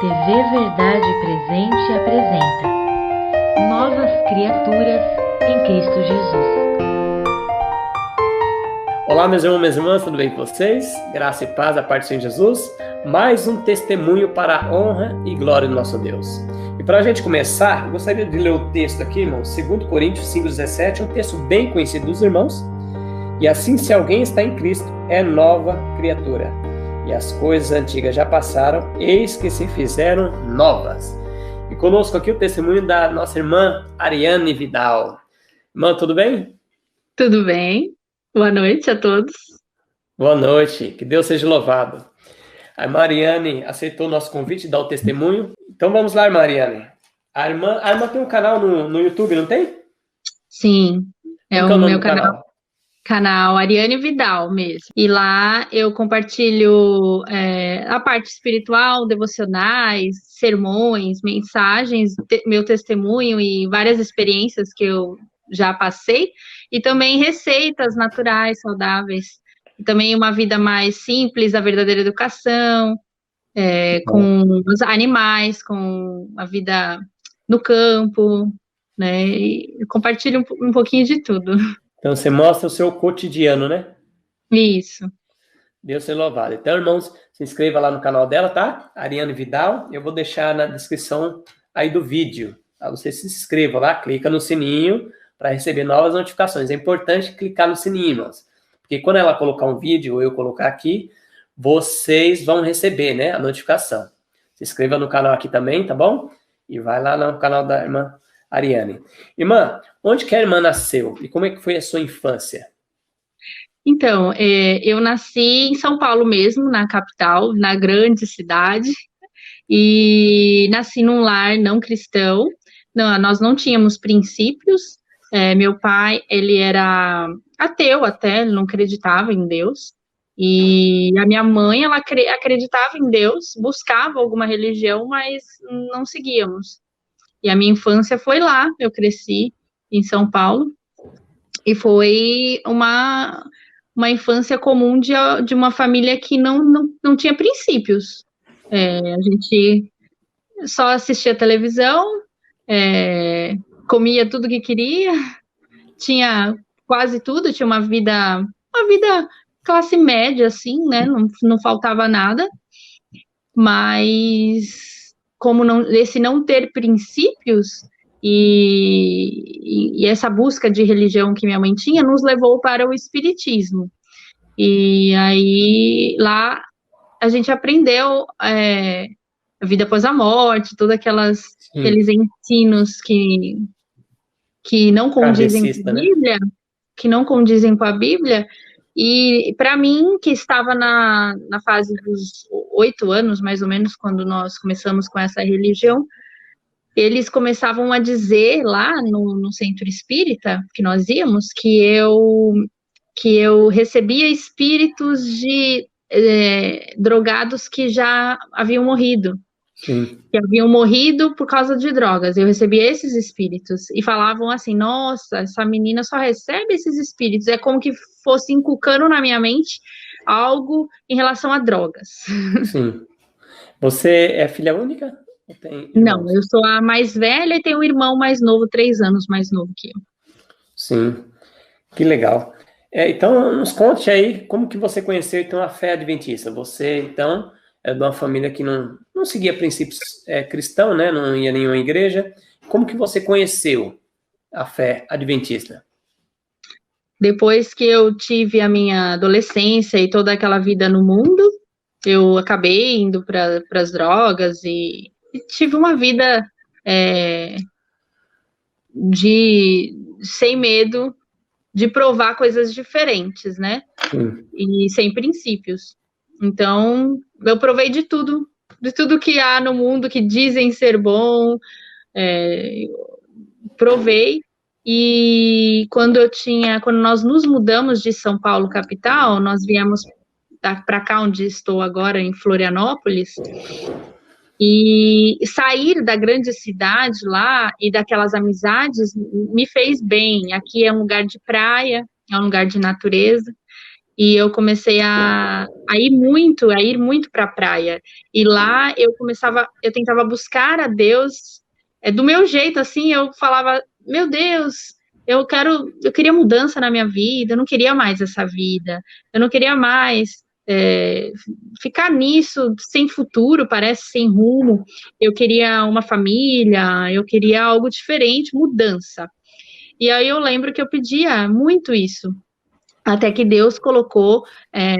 TV Verdade Presente apresenta Novas Criaturas em Cristo Jesus. Olá, meus irmãos e minhas irmãs, tudo bem com vocês? Graça e paz da parte do Senhor Jesus. Mais um testemunho para a honra e glória do nosso Deus. E para a gente começar, eu gostaria de ler o texto aqui, irmãos, 2 Coríntios 5,17, um texto bem conhecido dos irmãos. E assim, se alguém está em Cristo, é nova criatura. E as coisas antigas já passaram, eis que se fizeram novas. E conosco aqui o testemunho da nossa irmã Ariane Vidal. Irmã, tudo bem? Tudo bem. Boa noite a todos. Boa noite, que Deus seja louvado. A Mariane aceitou o nosso convite de dar o testemunho. Então vamos lá, Mariane. A irmã tem um canal no YouTube, não tem? Sim, é Qual é o nome meu do canal Ariane Vidal mesmo. E lá eu compartilho a parte espiritual, devocionais, sermões, mensagens, meu testemunho e várias experiências que eu já passei. E também receitas naturais, saudáveis. E também uma vida mais simples, a verdadeira educação, com os animais, com a vida no campo, né? E compartilho um pouquinho de tudo. Então você mostra o seu cotidiano, né? Isso. Deus seja louvado. Então, irmãos, se inscreva lá no canal dela, tá? Ariane Vidal. Eu vou deixar na descrição aí do vídeo. Tá? Você se inscreva lá, clica no sininho para receber novas notificações. É importante clicar no sininho, irmãos. Porque quando ela colocar um vídeo, ou eu colocar aqui, vocês vão receber, né, a notificação. Se inscreva no canal aqui também, tá bom? E vai lá no canal da irmã Ariane. Irmã, onde que a irmã nasceu? E como é que foi a sua infância? Então, eu nasci em São Paulo mesmo, na capital, na grande cidade. E nasci num lar não cristão. Não, nós não tínhamos princípios. Meu pai, ele era ateu até, ele não acreditava em Deus. E a minha mãe, ela acreditava em Deus, buscava alguma religião, mas não seguíamos. E a minha infância foi lá, eu cresci em São Paulo. E foi uma infância comum de uma família que não tinha princípios. A gente só assistia televisão, comia tudo que queria, tinha quase tudo, tinha uma vida classe média, assim, né? Não faltava nada, mas como esse não ter princípios e essa busca de religião que minha mãe tinha nos levou para o espiritismo. E aí lá a gente aprendeu a vida após a morte, todos aqueles ensinos que não condizem com a Bíblia, né? Que não condizem com a Bíblia. E para mim, que estava na fase dos 8 anos, mais ou menos, quando nós começamos com essa religião, eles começavam a dizer lá no centro espírita que nós íamos, que eu recebia espíritos de drogados que já haviam morrido. Sim. Que haviam morrido por causa de drogas. Eu recebia esses espíritos e falavam assim, nossa, essa menina só recebe esses espíritos. É como que fosse inculcando na minha mente algo em relação a drogas. Sim. Você é filha única? Não, eu sou a mais velha e tenho um irmão mais novo, 3 anos mais novo que eu. Sim, que legal. Então, nos conte aí como que você conheceu então a fé adventista. Você, então, é de uma família que não seguia princípios cristãos, né? Não ia em nenhuma igreja. Como que você conheceu a fé adventista? Depois que eu tive a minha adolescência e toda aquela vida no mundo, eu acabei indo para as drogas e tive uma vida sem medo de provar coisas diferentes, né? E sem princípios. Então, eu provei de tudo que há no mundo que dizem ser bom, provei. E quando nós nos mudamos de São Paulo, capital, nós viemos para cá, onde estou agora, em Florianópolis, e sair da grande cidade lá e daquelas amizades me fez bem. Aqui é um lugar de praia, é um lugar de natureza, e eu comecei a ir muito para a praia. E lá eu tentava buscar a Deus do meu jeito, assim, eu falava, meu Deus, eu queria mudança na minha vida, eu não queria mais essa vida, eu não queria mais ficar nisso sem futuro, parece sem rumo. Eu queria uma família, eu queria algo diferente, mudança. E aí eu lembro que eu pedia muito isso, até que Deus colocou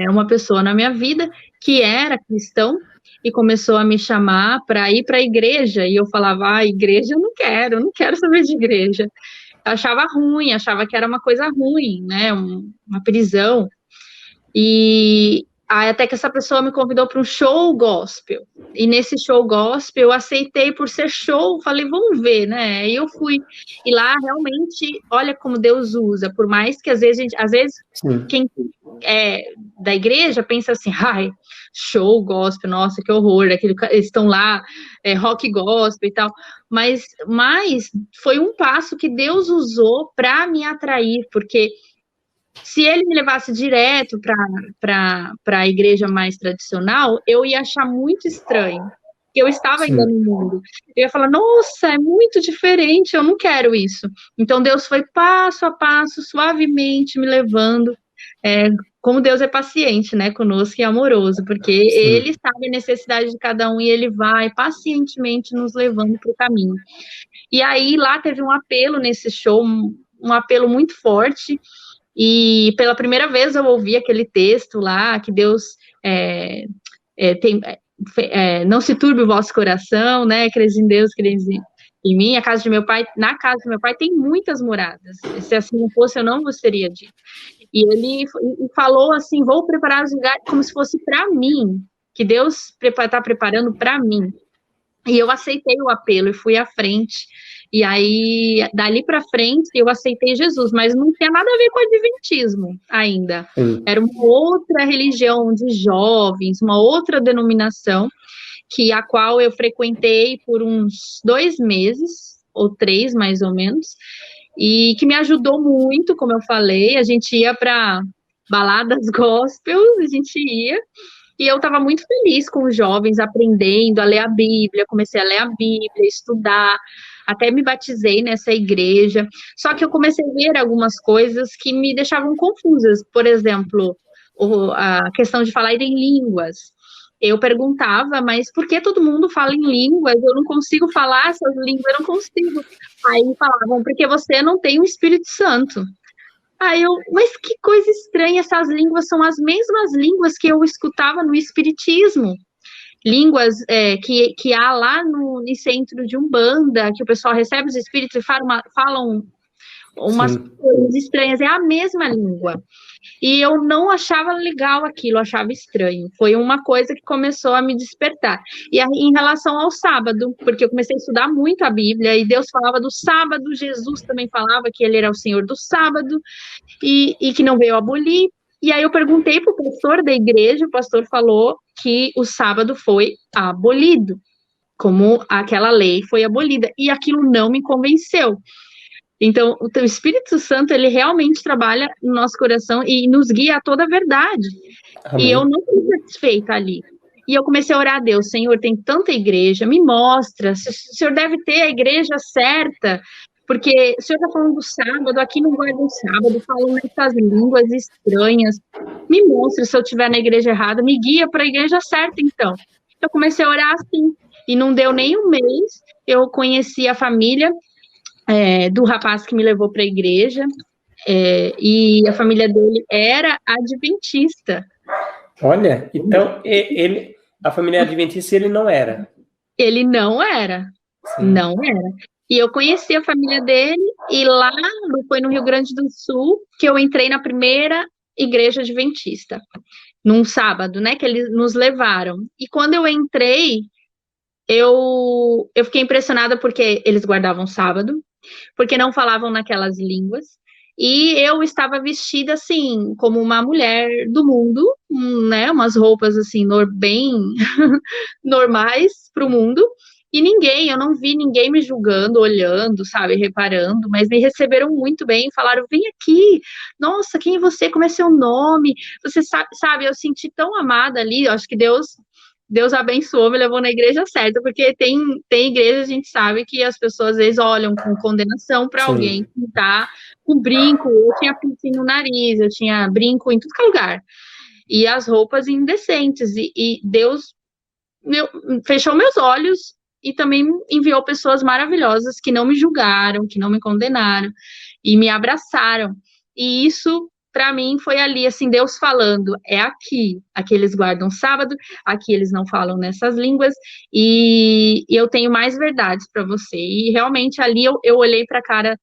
uma pessoa na minha vida que era cristão e começou a me chamar para ir para a igreja, e eu falava, igreja eu não quero saber de igreja. Eu achava ruim, achava que era uma coisa ruim, né, uma prisão. E aí até que essa pessoa me convidou para um show gospel, e nesse show gospel eu aceitei por ser show, falei, vamos ver, né, e eu fui, e lá realmente, olha como Deus usa, por mais que às vezes quem é da igreja pensa assim, ai, show gospel, nossa, que horror, eles estão lá, rock gospel e tal, mas foi um passo que Deus usou para me atrair, porque se ele me levasse direto para a igreja mais tradicional, eu ia achar muito estranho, porque eu estava ainda no mundo. Eu ia falar, nossa, é muito diferente, eu não quero isso. Então, Deus foi passo a passo, suavemente me levando, como Deus é paciente, né, conosco e amoroso, porque Ele sabe a necessidade de cada um e Ele vai pacientemente nos levando para o caminho. E aí, lá teve um apelo nesse show, um apelo muito forte, e pela primeira vez eu ouvi aquele texto lá, que Deus não se turbe o vosso coração, né, creis em Deus, creis em mim. Na casa de meu pai tem muitas moradas, se assim não fosse eu não vos teria dito. E ele falou assim, vou preparar os lugares como se fosse para mim, que Deus está preparando para mim. E eu aceitei o apelo e fui à frente. E aí, dali para frente, eu aceitei Jesus, mas não tinha nada a ver com o adventismo ainda. Era uma outra religião de jovens, uma outra denominação, a qual eu frequentei por uns 2 meses, ou 3, mais ou menos, e que me ajudou muito, como eu falei. A gente ia para baladas gospel, a gente ia, e eu estava muito feliz com os jovens, aprendendo a ler a Bíblia, comecei a ler a Bíblia, estudar, até me batizei nessa igreja, só que eu comecei a ver algumas coisas que me deixavam confusas, por exemplo, a questão de falar em línguas. Eu perguntava, mas por que todo mundo fala em línguas? Eu não consigo falar essas línguas, eu não consigo. Aí falavam, porque você não tem o Espírito Santo. Aí mas que coisa estranha, essas línguas são as mesmas línguas que eu escutava no Espiritismo. Línguas que há lá no centro de Umbanda, que o pessoal recebe os espíritos e falam umas coisas estranhas, é a mesma língua. E eu não achava legal aquilo, eu achava estranho. Foi uma coisa que começou a me despertar. E em relação ao sábado, porque eu comecei a estudar muito a Bíblia, e Deus falava do sábado, Jesus também falava que ele era o Senhor do sábado, e que não veio abolir. E aí eu perguntei para o pastor da igreja, o pastor falou que o sábado foi abolido, como aquela lei foi abolida, e aquilo não me convenceu. Então, o teu Espírito Santo, ele realmente trabalha no nosso coração e nos guia a toda a verdade. Amém. E eu não fui satisfeita ali. E eu comecei a orar a Deus, Senhor, tem tanta igreja, me mostra, se o Senhor deve ter a igreja certa, porque o Senhor está falando do sábado, aqui não guarda o sábado, falam nessas línguas estranhas, me mostra se eu estiver na igreja errada, me guia para a igreja certa, então. Eu comecei a orar assim, e não deu nem um mês, eu conheci a família do rapaz que me levou para a igreja, e a família dele era adventista. Olha, então a família adventista ele não era? Ele não era, não era. E eu conheci a família dele, e lá foi no Rio Grande do Sul que eu entrei na primeira igreja adventista, num sábado, né, que eles nos levaram. E quando eu entrei, eu fiquei impressionada porque eles guardavam sábado, porque não falavam naquelas línguas, e eu estava vestida assim, como uma mulher do mundo, né, umas roupas assim, bem normais para o mundo, E eu não vi ninguém me julgando, olhando, sabe, reparando, mas me receberam muito bem, falaram, vem aqui, nossa, quem é você, como é seu nome? Você sabe, eu senti tão amada ali, eu acho que Deus abençoou, me levou na igreja certa, porque tem igreja, a gente sabe que as pessoas às vezes olham com condenação para alguém Sim. que tá com brinco, eu tinha piercing no nariz, eu tinha brinco em tudo que é lugar, e as roupas indecentes, e Deus fechou meus olhos e também enviou pessoas maravilhosas que não me julgaram, que não me condenaram e me abraçaram. E isso, para mim, foi ali, assim, Deus falando, é aqui eles guardam sábado, aqui eles não falam nessas línguas, e eu tenho mais verdades para você. E realmente ali eu olhei para a cara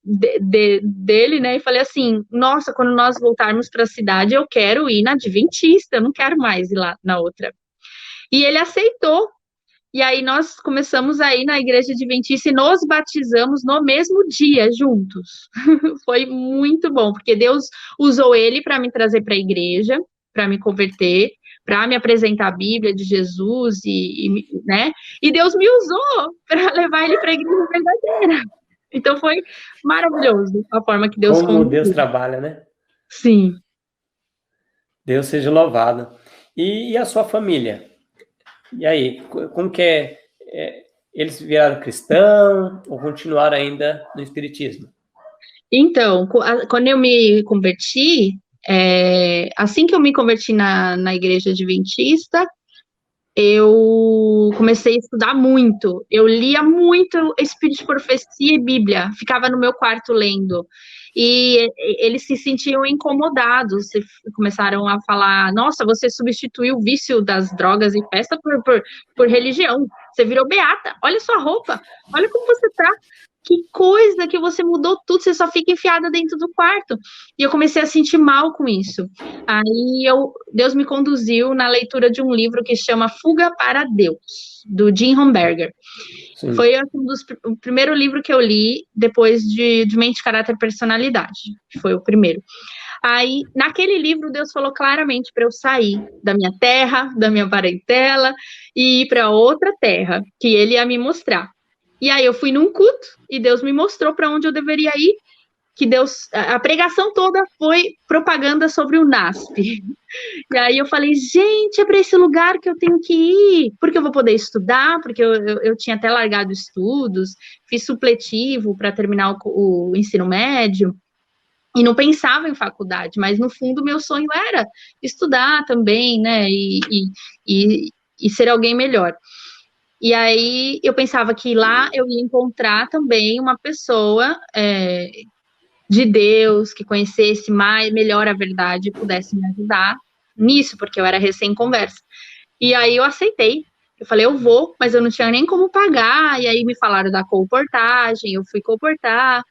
dele, né, e falei assim, nossa, quando nós voltarmos para a cidade, eu quero ir na Adventista, eu não quero mais ir lá na outra. E ele aceitou. E aí nós começamos a ir na igreja adventista e nos batizamos no mesmo dia, juntos. Foi muito bom, porque Deus usou ele para me trazer para a igreja, para me converter, para me apresentar a Bíblia de Jesus, né? E Deus me usou para levar ele para a igreja verdadeira. Então foi maravilhoso a forma que Deus Como Deus conduziu. trabalha, né? Sim. Deus seja louvado. E a sua família? E aí, como que eles viraram cristão ou continuaram ainda no espiritismo? Então, quando eu me converti, assim que eu me converti na igreja adventista, eu comecei a estudar muito. Eu lia muito Espírito de Profecia e Bíblia, ficava no meu quarto lendo. E eles se sentiam incomodados, começaram a falar: nossa, você substituiu o vício das drogas e festa por religião. Você virou beata, olha sua roupa, olha como você tá. Que coisa que você mudou tudo, você só fica enfiada dentro do quarto. E eu comecei a sentir mal com isso. Aí Deus me conduziu na leitura de um livro que chama Fuga para Deus, do Jim Homberger. Sim. Foi o primeiro livro que eu li depois de Mente, Caráter e Personalidade. Foi o primeiro. Aí, naquele livro, Deus falou claramente para eu sair da minha terra, da minha parentela, e ir para outra terra, que ele ia me mostrar. E aí eu fui num culto, e Deus me mostrou para onde eu deveria ir, que a pregação toda foi propaganda sobre o NASP. E aí eu falei, gente, é para esse lugar que eu tenho que ir, porque eu vou poder estudar, porque eu tinha até largado estudos, fiz supletivo para terminar o ensino médio, e não pensava em faculdade, mas no fundo meu sonho era estudar também, né, e ser alguém melhor. E aí eu pensava que lá eu ia encontrar também uma pessoa de Deus, que conhecesse melhor a verdade e pudesse me ajudar nisso, porque eu era recém-conversa. E aí eu aceitei. Eu falei, eu vou, mas eu não tinha nem como pagar. E aí me falaram da colportagem, eu fui colportar.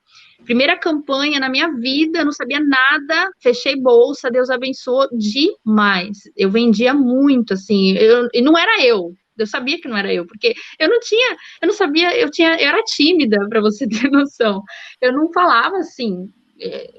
Primeira campanha na minha vida, não sabia nada, fechei bolsa, Deus abençoou demais. Eu vendia muito, assim, e não era eu sabia que não era eu, porque eu não sabia, eu era tímida, para você ter noção. Eu não falava assim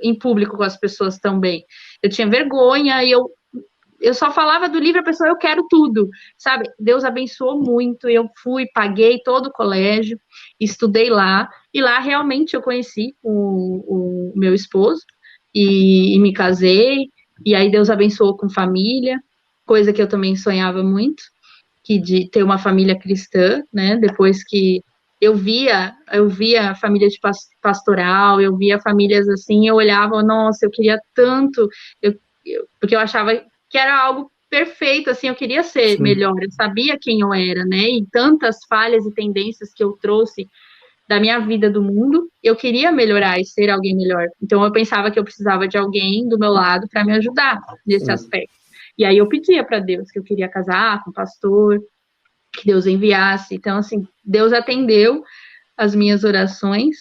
em público com as pessoas também. Eu tinha vergonha e eu só falava do livro, a pessoa, eu quero tudo, sabe? Deus abençoou muito, eu fui, paguei todo o colégio, estudei lá, e lá realmente eu conheci o meu esposo, e me casei, e aí Deus abençoou com família, coisa que eu também sonhava muito, que de ter uma família cristã, né? Depois que eu via a família de pastoral, eu via famílias assim, eu olhava, nossa, eu queria tanto, porque eu achava que era algo perfeito, assim, eu queria ser Sim. melhor, eu sabia quem eu era, né? E tantas falhas e tendências que eu trouxe da minha vida, do mundo, eu queria melhorar e ser alguém melhor. Então eu pensava que eu precisava de alguém do meu lado para me ajudar nesse aspecto. E aí eu pedia para Deus que eu queria casar com um pastor, que Deus enviasse. Então, assim, Deus atendeu as minhas orações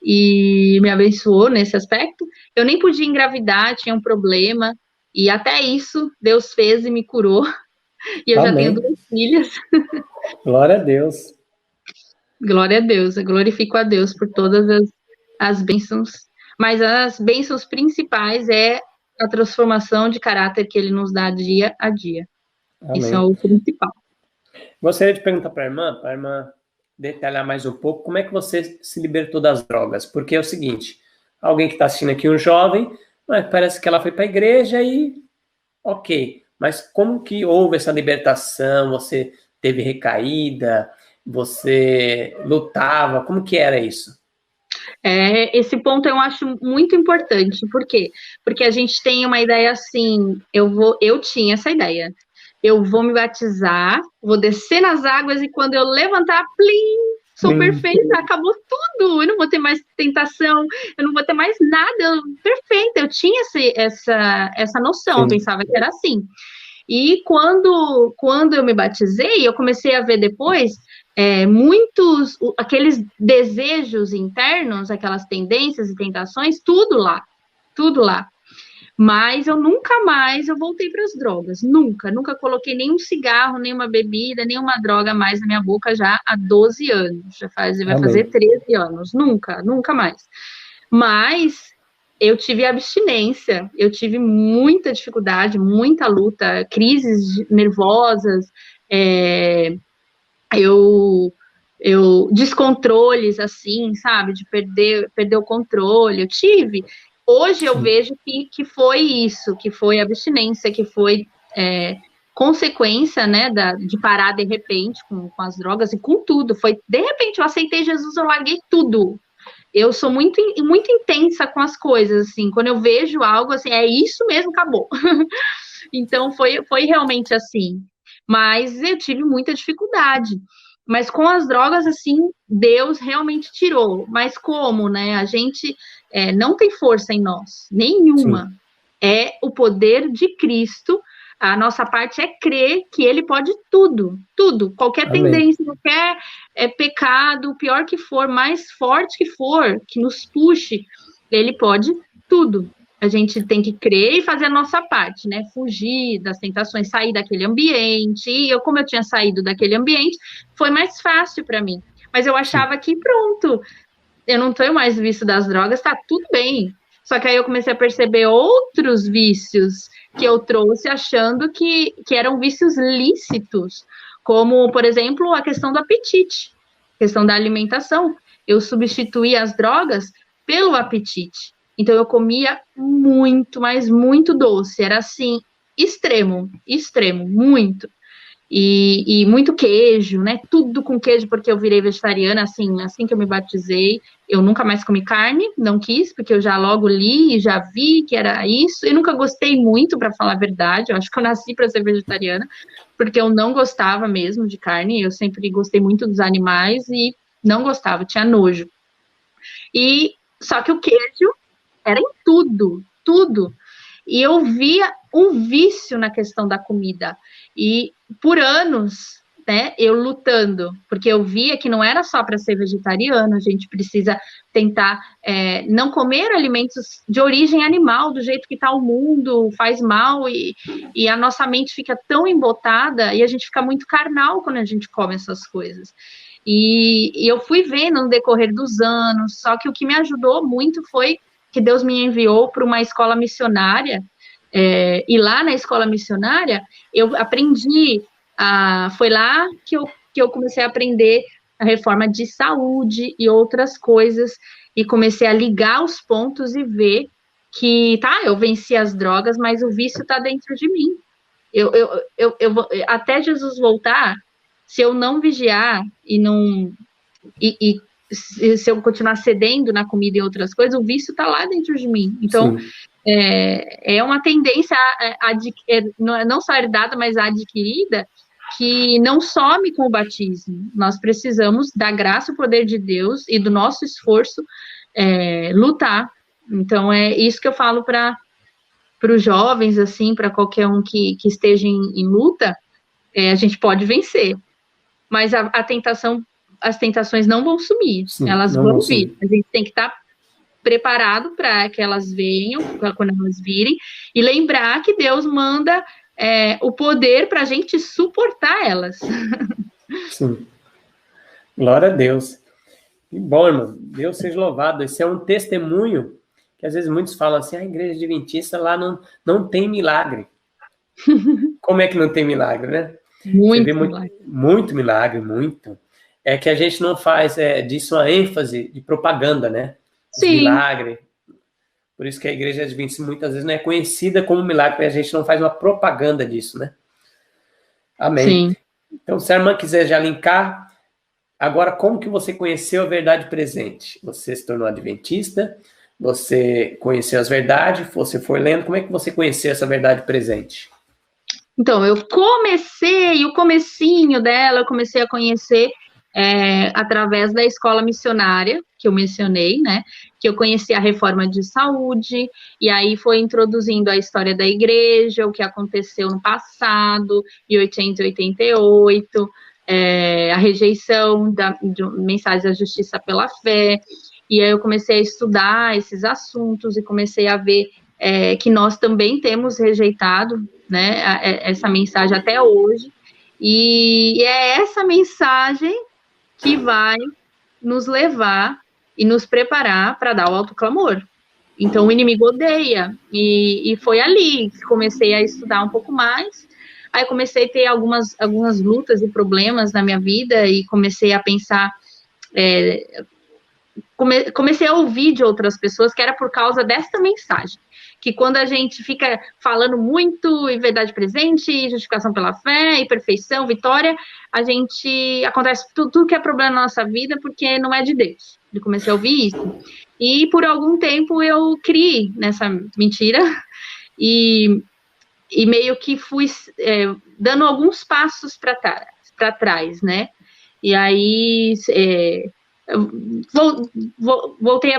e me abençoou nesse aspecto. Eu nem podia engravidar, tinha um problema, e até isso Deus fez e me curou. E eu Amém. já tenho 2 filhas. Glória a Deus. Glória a Deus, eu glorifico a Deus por todas as bênçãos. Mas as bênçãos principais é a transformação de caráter que Ele nos dá dia a dia. Amém. Isso é o principal. Gostaria de perguntar para a irmã detalhar mais um pouco como é que você se libertou das drogas. Porque é o seguinte, alguém que está assistindo aqui, um jovem, mas parece que ela foi para a igreja e ok. Mas como que houve essa libertação? Você teve recaída? Você lutava? Como que era isso? Esse ponto eu acho muito importante. Por quê? Porque a gente tem uma ideia assim, eu tinha essa ideia. Eu vou me batizar, vou descer nas águas e quando eu levantar, plim, sou perfeita, acabou tudo. Eu não vou ter mais tentação, eu não vou ter mais nada. Perfeita, eu tinha essa noção, eu pensava que era assim. E quando eu me batizei, eu comecei a ver depois aqueles desejos internos, aquelas tendências e tentações, tudo lá, tudo lá. Mas eu nunca mais voltei para as drogas, nunca coloquei nenhum cigarro, nenhuma bebida, nenhuma droga mais na minha boca já há 12 anos, vai fazer 13 anos, nunca mais. Mas eu tive abstinência, eu tive muita dificuldade, muita luta, crises nervosas, descontroles, assim, sabe, de perder o controle, eu tive. Hoje eu vejo que foi isso, que foi abstinência, que foi consequência, né, de parar de repente com as drogas e com tudo. Foi, de repente, eu aceitei Jesus, eu larguei tudo. Eu sou muito intensa com as coisas, assim, quando eu vejo algo, assim, é isso mesmo, acabou. Então, foi realmente assim. Mas eu tive muita dificuldade. Mas com as drogas, assim, Deus realmente tirou. Mas como, né? A gente não tem força em nós, nenhuma. Sim. É o poder de Cristo. A nossa parte é crer que Ele pode tudo, tudo. Qualquer Amém. Tendência, qualquer pecado, pior que for, mais forte que for, que nos puxe, Ele pode tudo. A gente tem que crer e fazer a nossa parte, né? Fugir das tentações, sair daquele ambiente. E como eu tinha saído daquele ambiente, foi mais fácil para mim. Mas eu achava que pronto, eu não tenho mais vício das drogas, tá tudo bem. Só que aí eu comecei a perceber outros vícios que eu trouxe achando que eram vícios lícitos, como, por exemplo, a questão do apetite, questão da alimentação. Eu substituí as drogas pelo apetite. Então, eu comia muito, mas muito doce. Era, assim, extremo, muito. E muito queijo, né? Tudo com queijo, porque eu virei vegetariana, assim que eu me batizei. Eu nunca mais comi carne, não quis, porque eu já logo li e já vi que era isso. Eu nunca gostei muito, para falar a verdade. Eu acho que eu nasci para ser vegetariana, porque eu não gostava mesmo de carne. Eu sempre gostei muito dos animais e não gostava, tinha nojo. Só que o queijo era em tudo. E eu via um vício na questão da comida. E por anos, né, eu lutando, porque eu via que não era só para ser vegetariano, a gente precisa tentar não comer alimentos de origem animal, do jeito que está o mundo, faz mal, e a nossa mente fica tão embotada, e a gente fica muito carnal quando a gente come essas coisas. E eu fui vendo no decorrer dos anos, só que o que me ajudou muito foi que Deus me enviou para uma escola missionária, e lá na escola missionária, eu aprendi, foi lá que eu comecei a aprender a reforma de saúde e outras coisas, e comecei a ligar os pontos e ver que, eu venci as drogas, mas o vício está dentro de mim. Até Jesus voltar, se eu não vigiar se eu continuar cedendo na comida e outras coisas, o vício está lá dentro de mim. Então, é uma tendência não só herdada, mas adquirida, que não some com o batismo. Nós precisamos da graça e poder de Deus e do nosso esforço lutar. Então, é isso que eu falo para os jovens, assim, para qualquer um que esteja em luta, a gente pode vencer. Mas as tentações não vão sumir, elas vão vir. A gente tem que estar preparado para que elas venham, quando elas virem, e lembrar que Deus manda o poder para a gente suportar elas. Sim. Glória a Deus. Que bom, irmão. Deus seja louvado. Esse é um testemunho que às vezes muitos falam assim, a igreja adventista lá não tem milagre. Como é que não tem milagre, né? Você vê Muito muito, milagre. muito milagre, muito. É que a gente não faz disso uma ênfase de propaganda, né? Os Sim, milagres. Por isso que a igreja adventista muitas vezes não é conhecida como milagre, porque a gente não faz uma propaganda disso, né? Amém. sim. Então, se a irmã quiser já linkar, agora como que você conheceu a verdade presente? Você se tornou adventista? Você conheceu as verdades? Você foi lendo? Como é que você conheceu essa verdade presente? Então, eu comecei, o comecinho dela, eu comecei a conhecer através da escola missionária, que eu mencionei, né? Que eu conheci a reforma de saúde, e aí foi introduzindo a história da igreja, o que aconteceu no passado, em 888, a rejeição de mensagens da justiça pela fé, e aí eu comecei a estudar esses assuntos e comecei a ver que nós também temos rejeitado, né, essa mensagem até hoje, e é essa mensagem que vai nos levar e nos preparar para dar o autoclamor. Então, o inimigo odeia, e foi ali que comecei a estudar um pouco mais, aí comecei a ter algumas lutas e problemas na minha vida, e comecei a pensar, comecei a ouvir de outras pessoas que era por causa desta mensagem, que quando a gente fica falando muito em verdade presente, justificação pela fé, e perfeição, vitória, a gente, acontece tudo que é problema na nossa vida porque não é de Deus. Eu comecei a ouvir isso, e por algum tempo eu criei nessa mentira, e meio que fui dando alguns passos para trás, né, e aí voltei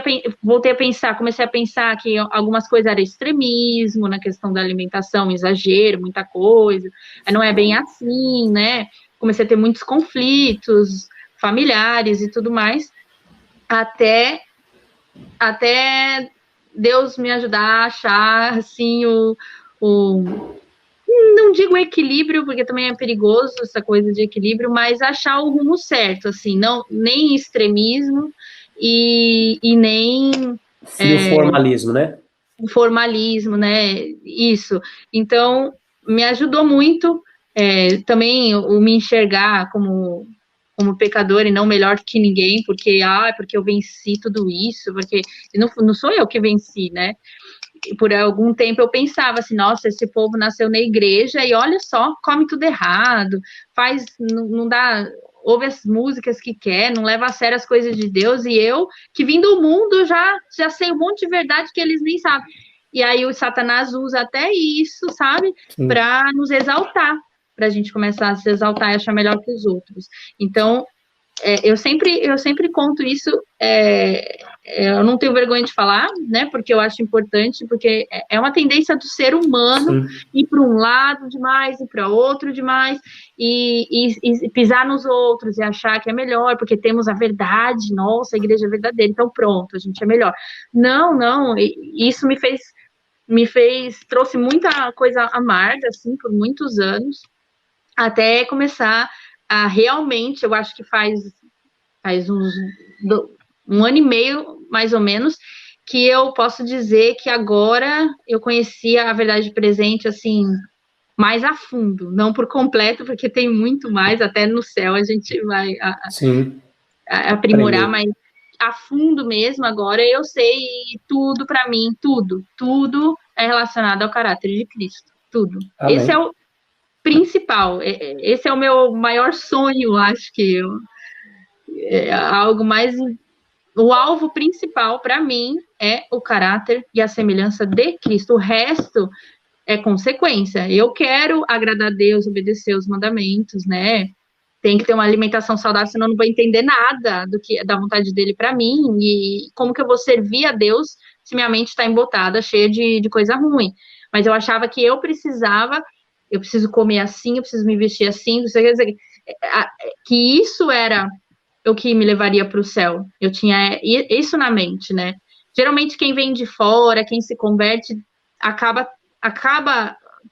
a pensar, comecei a pensar que algumas coisas eram extremismo na questão da alimentação, exagero, muita coisa, não é bem assim, né? Comecei a ter muitos conflitos familiares e tudo mais, até Deus me ajudar a achar, assim, não digo equilíbrio, porque também é perigoso essa coisa de equilíbrio, mas achar o rumo certo, assim, não, nem extremismo e nem Sim, o formalismo, né? formalismo, né? Isso. Então, me ajudou muito também o me enxergar como pecador e não melhor que ninguém, porque eu venci tudo isso, porque não sou eu que venci, né? Por algum tempo eu pensava assim, nossa, esse povo nasceu na igreja e olha só, come tudo errado, não dá, ouve as músicas que quer, não leva a sério as coisas de Deus, e eu, que vim do mundo, já sei um monte de verdade que eles nem sabem. E aí o Satanás usa até isso, sabe, para nos exaltar, para a gente começar a se exaltar e achar melhor que os outros. Então, eu sempre conto isso, eu não tenho vergonha de falar, né, porque eu acho importante, porque é uma tendência do ser humano ir para um lado demais, ir para outro demais, e pisar nos outros, e achar que é melhor, porque temos a verdade, nossa, a igreja é verdadeira, então pronto, a gente é melhor. Não, isso trouxe muita coisa amarga, assim, por muitos anos, até começar a realmente, eu acho que faz um ano e meio, mais ou menos, que eu posso dizer que agora eu conhecia a verdade presente, assim, mais a fundo, não por completo, porque tem muito mais, até no céu a gente vai aprimorar, mas a fundo mesmo, agora eu sei tudo para mim, tudo é relacionado ao caráter de Cristo, tudo. Amém. Esse é o principal, esse é o meu maior sonho, acho que algo mais. O alvo principal para mim é o caráter e a semelhança de Cristo. O resto é consequência. Eu quero agradar a Deus, obedecer os mandamentos, né? Tem que ter uma alimentação saudável, senão eu não vou entender nada da vontade dele para mim. E como que eu vou servir a Deus se minha mente está embotada, cheia de coisa ruim? Mas eu achava que eu preciso comer assim, eu preciso me vestir assim, que isso era o que me levaria para o céu. Eu tinha isso na mente, né? Geralmente quem vem de fora, quem se converte, acaba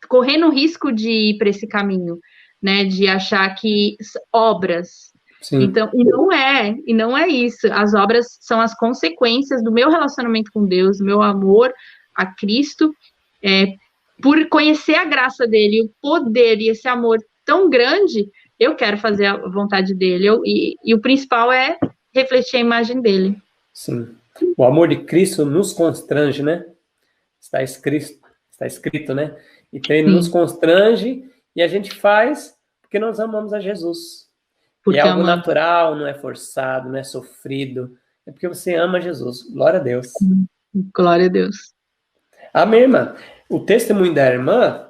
correndo o risco de ir para esse caminho, né? De achar que obras. Sim. Então, e não é isso. As obras são as consequências do meu relacionamento com Deus, do meu amor a Cristo, por conhecer a graça dele, o poder e esse amor tão grande, eu quero fazer a vontade dele. E o principal é refletir a imagem dele. Sim. O amor de Cristo nos constrange, né? Está escrito, né? Então ele nos constrange e a gente faz porque nós amamos a Jesus. Porque e é algo amamos. natural, não é forçado, não é sofrido. É porque você ama Jesus. Glória a Deus. Glória a Deus. Amém, irmã. O testemunho da irmã,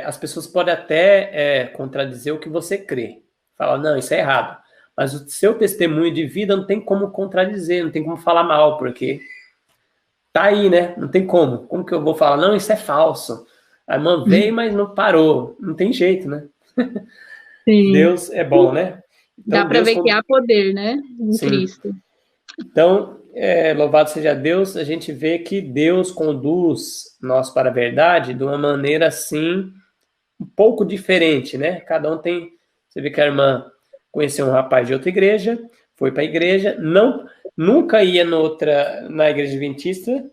as pessoas podem até contradizer o que você crê. Fala, não, isso é errado. Mas o seu testemunho de vida não tem como contradizer, não tem como falar mal, porque tá aí, né? Não tem como. Como que eu vou falar? Não, isso é falso. A irmã veio, mas não parou. Não tem jeito, né? Sim. Deus é bom, né? Então, dá para ver que há poder, né? Em Cristo. Então, louvado seja Deus, a gente vê que Deus conduz nós para a verdade de uma maneira, assim, um pouco diferente, né? Cada um tem... Você vê que a irmã conheceu um rapaz de outra igreja, foi para a igreja, nunca ia na igreja adventista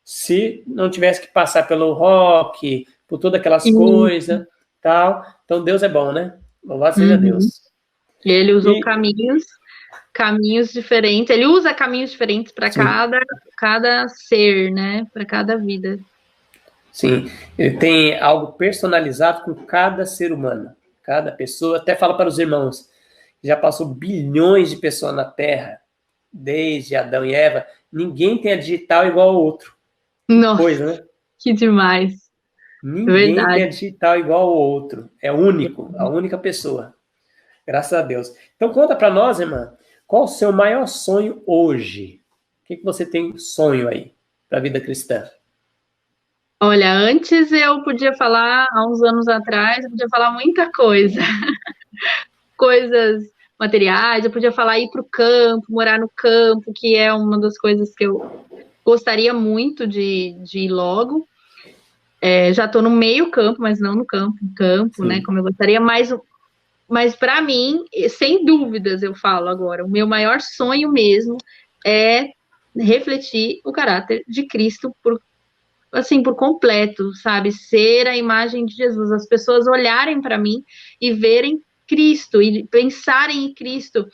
se não tivesse que passar pelo rock, por todas aquelas coisas, tal. Então, Deus é bom, né? Louvado seja Deus. Ele usou caminhos diferentes, ele usa caminhos diferentes para cada ser, né? Para cada vida. Sim, ele tem algo personalizado com cada ser humano, cada pessoa. Até fala para os irmãos, já passou bilhões de pessoas na Terra, desde Adão e Eva, ninguém tem a digital igual ao outro. Nossa, coisa, né? Que demais. Ninguém tem a digital igual ao outro. É único, a única pessoa. Graças a Deus. Então conta para nós, irmã, qual o seu maior sonho hoje? O que você tem sonho aí para a vida cristã? Olha, antes eu podia falar, há uns anos atrás, eu podia falar muita coisa. Coisas materiais, eu podia falar ir para o campo, morar no campo, que é uma das coisas que eu gostaria muito de ir logo. Já estou no meio campo, mas não no campo, né? Como eu gostaria, mas para mim, sem dúvidas, eu falo agora, o meu maior sonho mesmo é refletir o caráter de Cristo por completo, sabe? Ser a imagem de Jesus, as pessoas olharem para mim e verem Cristo, e pensarem em Cristo,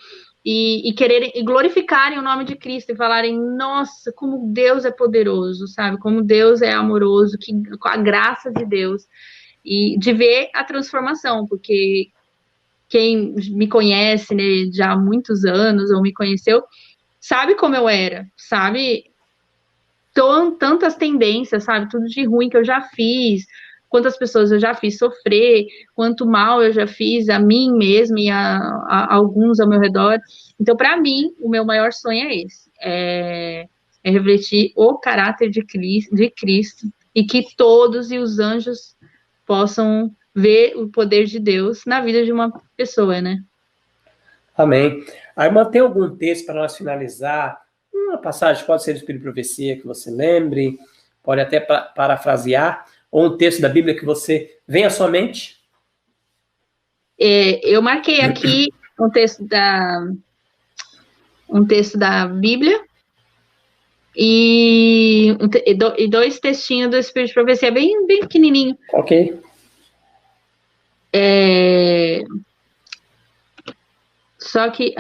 e quererem, e glorificarem o nome de Cristo, e falarem, nossa, como Deus é poderoso, sabe? Como Deus é amoroso, com a graça de Deus, e de ver a transformação, porque quem me conhece, né, já há muitos anos, ou me conheceu, sabe como eu era, sabe? Tantas tendências, sabe? Tudo de ruim que eu já fiz, quantas pessoas eu já fiz sofrer, quanto mal eu já fiz a mim mesma e a alguns ao meu redor. Então, para mim, o meu maior sonho é esse, é refletir o caráter de Cristo, e que todos e os anjos possam ver o poder de Deus na vida de uma pessoa, né? Amém. A irmã tem algum texto para nós finalizar? Uma passagem, pode ser do Espírito de Profecia que você lembre, pode até parafrasear, ou um texto da Bíblia que você vem à sua mente? Eu marquei aqui um texto da Bíblia e dois textinhos do Espírito de Profecia, bem pequenininho. Ok. Só que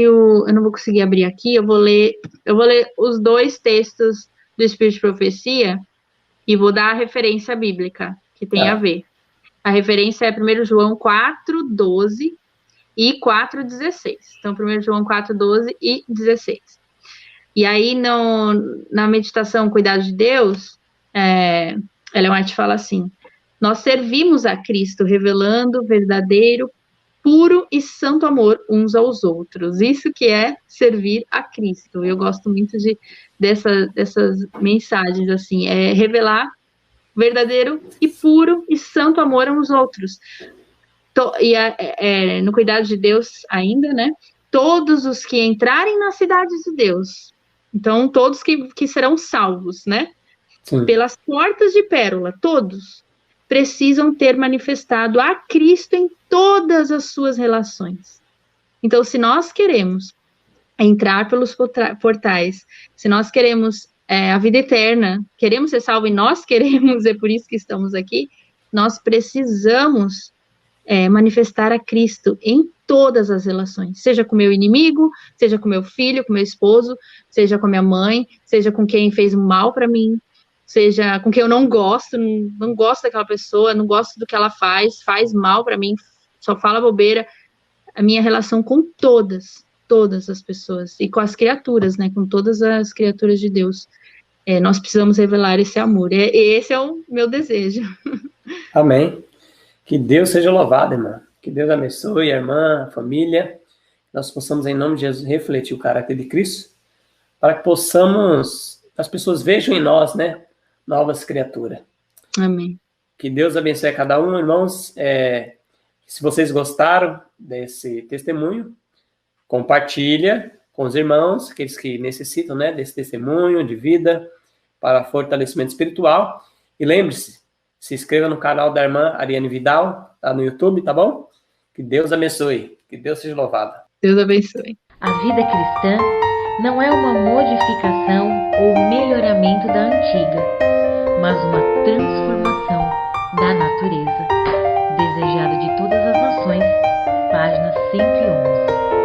eu não vou conseguir abrir aqui. Eu vou ler os dois textos do Espírito de Profecia e vou dar a referência bíblica que tem a ver. A referência é 1 João 4:12 e 4:16. Então, 1 João 4:12 e 16. E aí, na meditação Cuidado de Deus, Ellen White fala assim: nós servimos a Cristo, revelando verdadeiro, puro e santo amor uns aos outros. Isso que é servir a Cristo. Eu gosto muito dessas mensagens, assim, revelar verdadeiro e puro e santo amor uns aos outros. No Cuidado de Deus ainda, né? Todos os que entrarem na cidade de Deus, então todos que serão salvos, né? Sim. Pelas portas de pérola, todos precisam ter manifestado a Cristo em todas as suas relações. Então, se nós queremos entrar pelos portais, se nós queremos a vida eterna, queremos ser salvos e nós queremos, é por isso que estamos aqui, nós precisamos manifestar a Cristo em todas as relações, seja com meu inimigo, seja com meu filho, com meu esposo, seja com minha mãe, seja com quem fez mal para mim, seja com quem eu não gosto, não gosto daquela pessoa, não gosto do que ela faz mal para mim, só fala bobeira. A minha relação com todas as pessoas, e com as criaturas, né, com todas as criaturas de Deus, nós precisamos revelar esse amor, esse é o meu desejo. Amém. Que Deus seja louvado, irmã. Que Deus abençoe a irmã, a família. Nós possamos, em nome de Jesus, refletir o caráter de Cristo, para que possamos, as pessoas vejam em nós, né, novas criaturas. Amém. Que Deus abençoe a cada um, irmãos. Se vocês gostaram desse testemunho, compartilha com os irmãos, aqueles que necessitam, né, desse testemunho de vida para fortalecimento espiritual. E lembre-se, se inscreva no canal da irmã Ariane Vidal, tá no YouTube, tá bom? Que Deus abençoe, que Deus seja louvado. Deus abençoe. A vida cristã não é uma modificação ou melhoramento da antiga, mas uma transformação da natureza. Desejado de todas as nações, página 111.